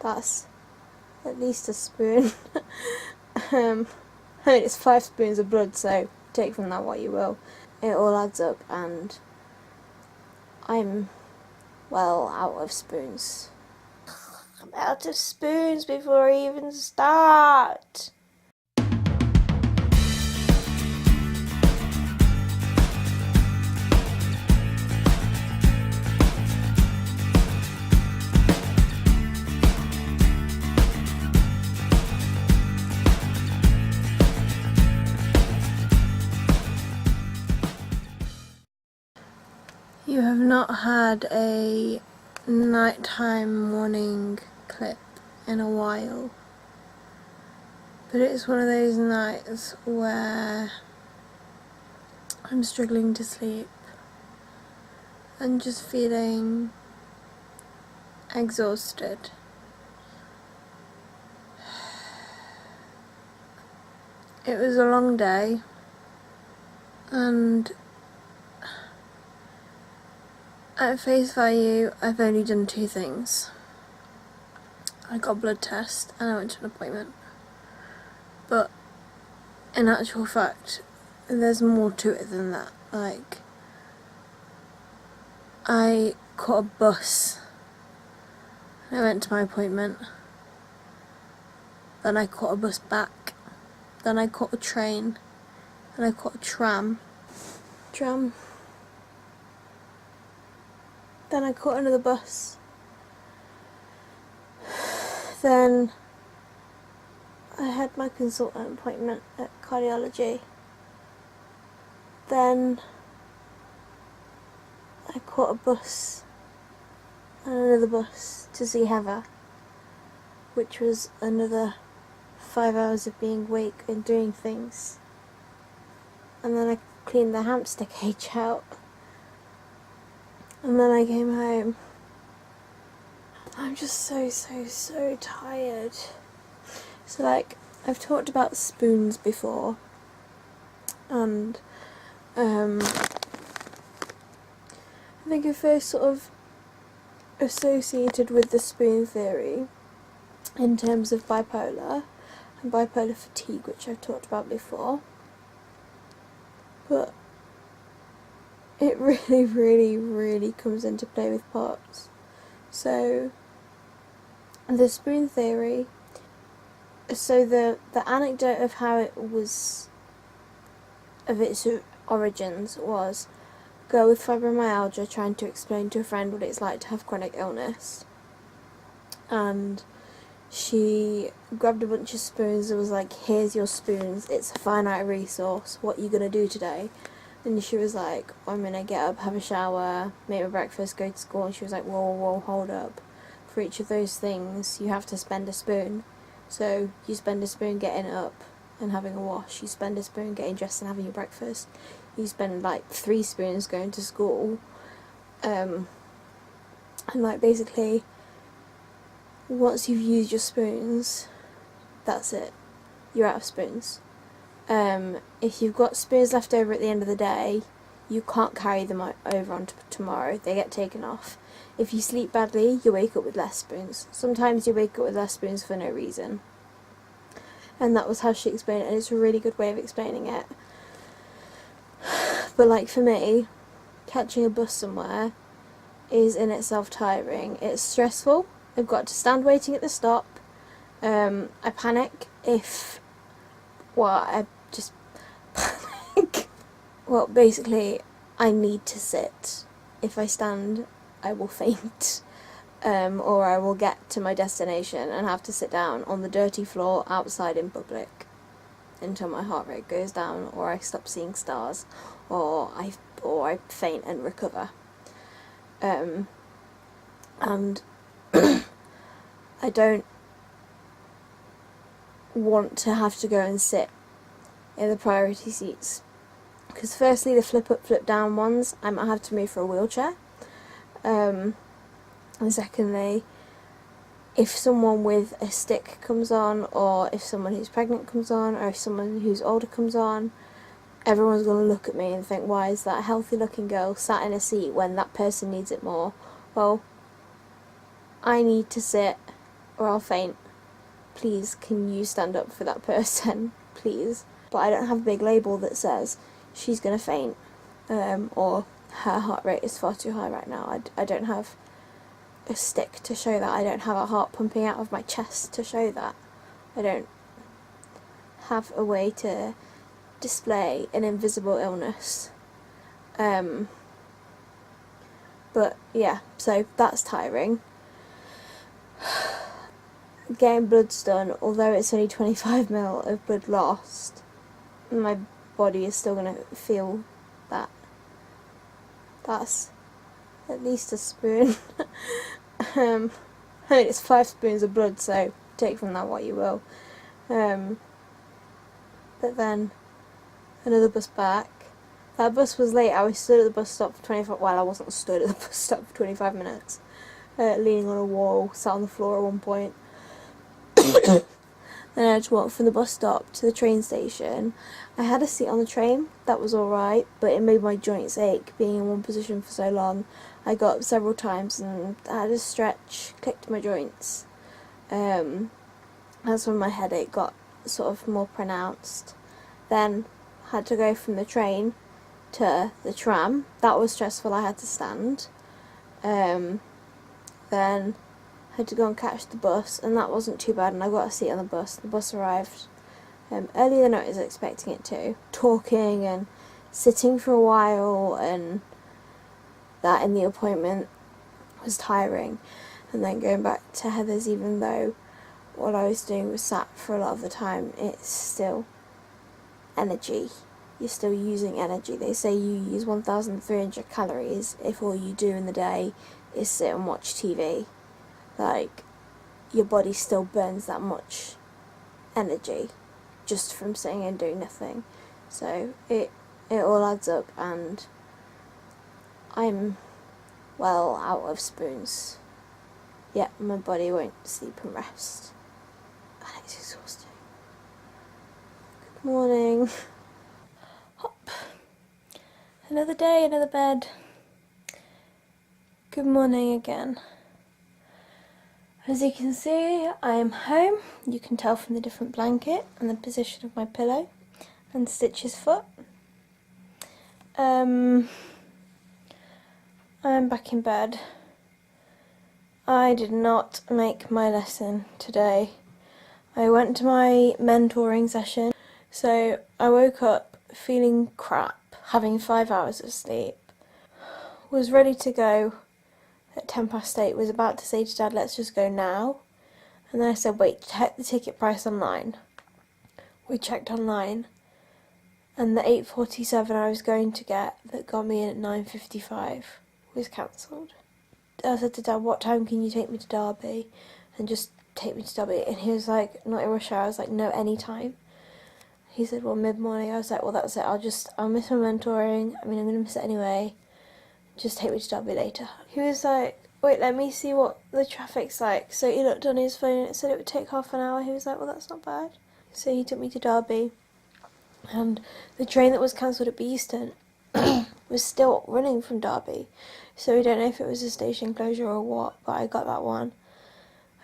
That's at least a spoon. I mean, it's 5 spoons of blood, so take from that what you will. It all adds up, and I'm well out of spoons. I'm out of spoons before I even start. You have not had a nighttime morning clip in a while, but it's one of those nights where I'm struggling to sleep and just feeling exhausted. It was a long day, and at face value, I've only done 2 things. I got a blood test and I went to an appointment. But in actual fact, there's more to it than that. Like, I caught a bus. I went to my appointment. Then I caught a bus back. Then I caught a train. Then I caught a tram. Then I caught another bus. Then I had my consultant appointment at cardiology. Then I caught a bus and another bus to see Heather, which was another 5 hours of being awake and doing things. And then I cleaned the hamster cage out. And then I came home. I'm just so tired. So, like, I've talked about spoons before, and I think I first sort of associated with the spoon theory in terms of bipolar and bipolar fatigue, which I've talked about before. But it really comes into play with POTS. So, the spoon theory, so the anecdote of how it was, of its origins, was a girl with fibromyalgia trying to explain to a friend what it's like to have chronic illness. And she grabbed a bunch of spoons and was like, here's your spoons, it's a finite resource, what are you going to do today? And she was like, I'm going to get up, have a shower, make my breakfast, go to school. And she was like, whoa, hold up. For each of those things, you have to spend a spoon. So you spend a spoon getting up and having a wash. You spend a spoon getting dressed and having your breakfast. You spend like 3 spoons going to school. And like basically, once you've used your spoons, that's it. You're out of spoons. If you've got spoons left over at the end of the day, you can't carry them over onto tomorrow. They get taken off. If you sleep badly, you wake up with less spoons. Sometimes you wake up with less spoons for no reason. And that was how she explained it, and it's a really good way of explaining it. But like for me, catching a bus somewhere is in itself tiring. It's stressful. I've got to stand waiting at the stop. I panic if... I just panic. Well, basically, I need to sit. If I stand, I will faint. Or I will get to my destination and have to sit down on the dirty floor outside in public until my heart rate goes down, or I stop seeing stars, or I faint and recover. And I don't want to have to go and sit in the priority seats, because firstly, the flip up, flip down ones, I might have to move for a wheelchair. And secondly, if someone with a stick comes on, or if someone who's pregnant comes on, or if someone who's older comes on, everyone's going to look at me and think, why is that healthy looking girl sat in a seat when that person needs it more? Well, I need to sit or I'll faint. Please, can you stand up for that person, please? But I don't have a big label that says she's gonna faint, or her heart rate is far too high right now. I don't have a stick to show that. I don't have a heart pumping out of my chest to show that. I don't have a way to display an invisible illness. But yeah, so that's tiring. Getting bloods done, although it's only 25 ml of blood lost, my body is still going to feel that. That's at least a spoon. I mean, it's 5 spoons of blood, so take from that what you will. But then another bus back. That bus was late. I was stood at the bus stop for 25. Well, I wasn't stood at the bus stop for 25 minutes, leaning on a wall, sat on the floor at one point. Then I had to walk from the bus stop to the train station. I had a seat on the train, that was alright, but it made my joints ache being in one position for so long. I got up several times and I had a stretch, clicked my joints. That's when my headache got sort of more pronounced. Then had to go from the train to the tram. That was stressful, I had to stand. Then had to go and catch the bus, and that wasn't too bad, and I got a seat on the bus. The bus arrived earlier than I was expecting it to. Talking and sitting for a while, and that in the appointment was tiring. And then going back to Heather's, even though what I was doing was sat for a lot of the time, it's still energy. You're still using energy. They say you use 1,300 calories if all you do in the day is sit and watch TV. Like, your body still burns that much energy just from sitting and doing nothing. So it all adds up, and I'm well out of spoons. Yet my body won't sleep and rest. And it's exhausting. Good morning. Hop. Another day, another bed. Good morning again. As you can see, I am home. You can tell from the different blanket and the position of my pillow and Stitch's foot. I'm back in bed. I did not make my lesson today. I went to my mentoring session, so I woke up feeling crap, having 5 hours of sleep, was ready to go at 8:10, was about to say to Dad, let's just go now. And then I said, wait, check the ticket price online. We checked online, and the 8:47 I was going to get that got me in at 9:55 was cancelled. I said to Dad, what time can you take me to Derby? And just take me to Derby. And he was like, not in rush hour. I was like, no, any time. He said, well, mid-morning. I was like, well, that's it. I'll miss my mentoring. I mean, I'm going to miss it anyway. Just take me to Derby later. He was like, wait, let me see what the traffic's like. So he looked on his phone and it said it would take half an hour. He was like, well, that's not bad. So he took me to Derby. And the train that was cancelled at Beeston was still running from Derby. So we don't know if it was a station closure or what, but I got that one.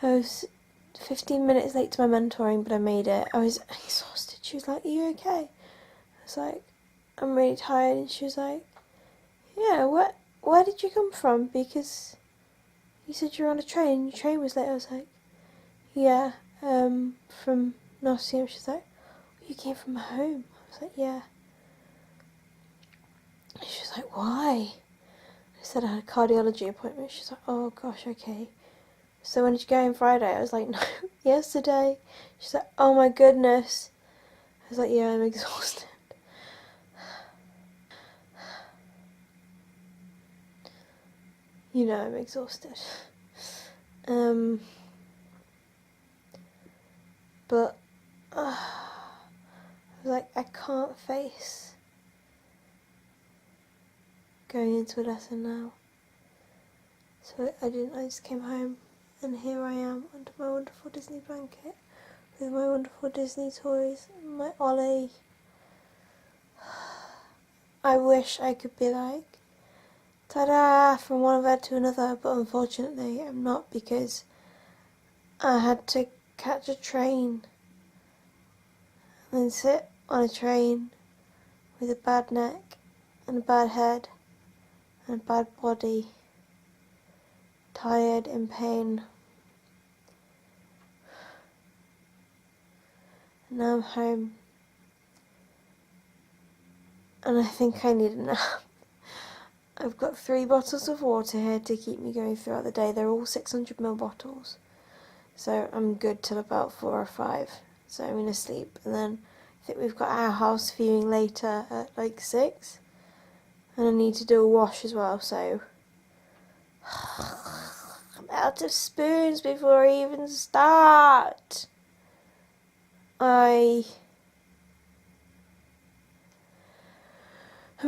I was 15 minutes late to my mentoring, but I made it. I was exhausted. She was like, are you okay? I was like, I'm really tired. And she was like, yeah, where did you come from? Because you said you were on a train. Your train was late. I was like, yeah, from Nottingham. She was like, you came from home. I was like, yeah. She was like, why? I said I had a cardiology appointment. She's like, oh gosh, okay. So when did you go in Friday? I was like, no, yesterday. She's like, oh my goodness. I was like, yeah, I'm exhausted. You know I'm exhausted. But I was like, I can't face going into a lesson now. So I didn't. I just came home, and here I am under my wonderful Disney blanket with my wonderful Disney toys, my Ollie. I wish I could be like, ta-da, from one bed to another, but unfortunately I'm not, because I had to catch a train and then sit on a train with a bad neck and a bad head and a bad body, tired, in pain. And now I'm home and I think I need a nap. I've got 3 bottles of water here to keep me going throughout the day. They're all 600ml bottles, so I'm good till about 4 or 5. So I'm going to sleep, and then I think we've got our house viewing later at like 6, and I need to do a wash as well, so I'm out of spoons before I even start. I'm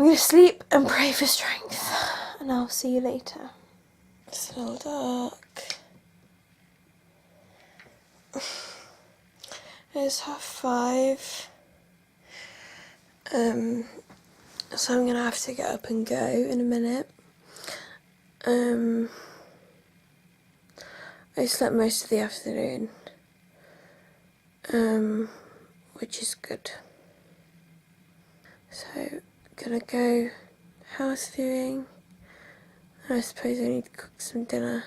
going to sleep and pray for strength, and I'll see you later. It's a little dark. It's 5:30. So I'm going to have to get up and go in a minute. I slept most of the afternoon, which is good. So, gonna go house viewing. I suppose I need to cook some dinner.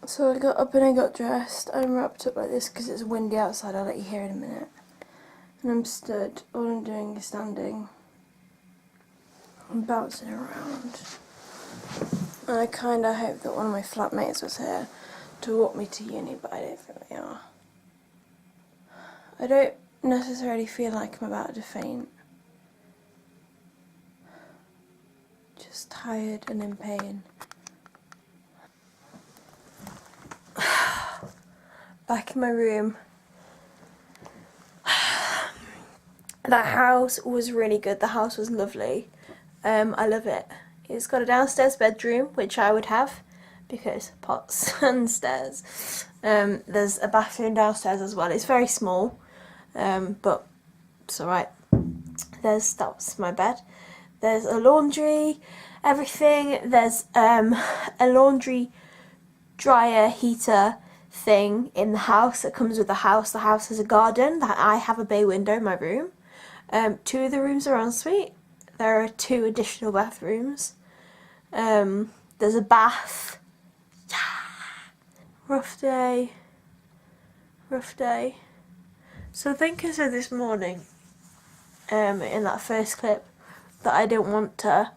So I got up and I got dressed. I'm wrapped up like this because it's windy outside. I'll let you hear in a minute. And I'm stood. All I'm doing is standing. I'm bouncing around. And I kind of hope that one of my flatmates was here to walk me to uni, but I don't think they are. I don't necessarily feel like I'm about to faint. Just tired and in pain. Back in my room. That house was really good. The house was lovely. I love it. It's got a downstairs bedroom, which I would have because pots and stairs. There's a bathroom downstairs as well. It's very small, but it's alright. That's my bed. There's a laundry, everything. There's a laundry dryer heater thing in the house that comes with the house. The house has a garden. That I have a bay window in my room. 2 of the rooms are ensuite. There are 2 additional bathrooms. There's a bath. Rough day. Rough day. So I think I said this morning, in that first clip, that I didn't want to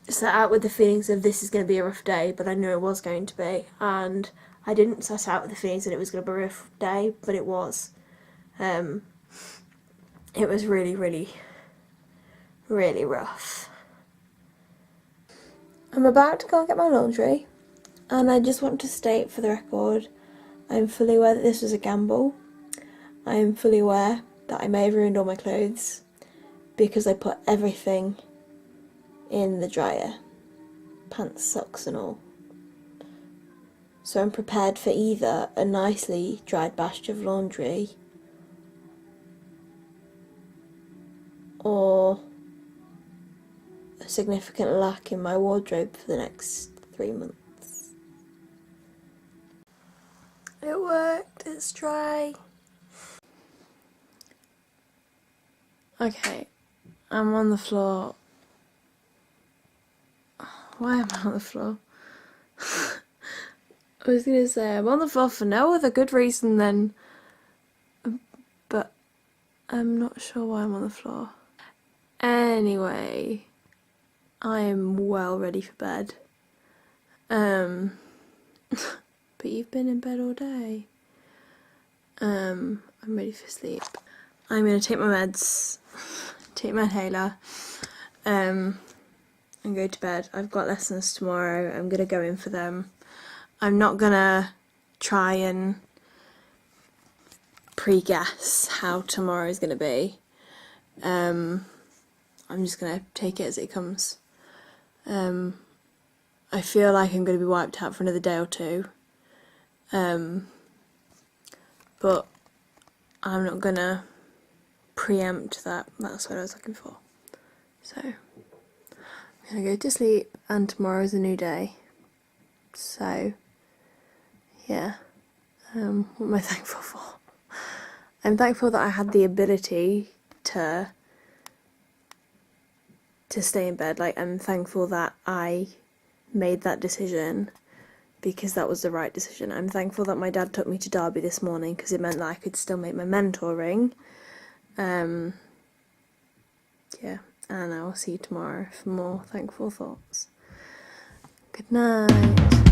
set out with the feelings of this is going to be a rough day, but I knew it was going to be, and I didn't set out with the feelings that it was going to be a rough day, but it was. It was really, really, really rough. I'm about to go and get my laundry, and I just want to state for the record, I'm fully aware that this was a gamble. I am fully aware that I may have ruined all my clothes because I put everything in the dryer, pants, socks and all. So I'm prepared for either a nicely dried batch of laundry or a significant lack in my wardrobe for the next 3 months. It worked, it's dry. Okay, I'm on the floor. Why am I on the floor? I was going to say I'm on the floor for no other good reason than, but I'm not sure why I'm on the floor. Anyway, I'm well ready for bed. But you've been in bed all day. I'm ready for sleep. I'm going to take my meds, take my inhaler, and go to bed. I've got lessons tomorrow. I'm going to go in for them. I'm not going to try and pre-guess how tomorrow is going to be. I'm just going to take it as it comes. I feel like I'm going to be wiped out for another day or 2. But I'm not going to preempt that. That's what I was looking for. So, I'm going to go to sleep, and tomorrow's a new day. So, yeah, what am I thankful for? I'm thankful that I had the ability to stay in bed. Like, I'm thankful that I made that decision because that was the right decision. I'm thankful that my dad took me to Derby this morning because it meant that I could still make my mentoring. Yeah, and I will see you tomorrow for more thankful thoughts. Good night.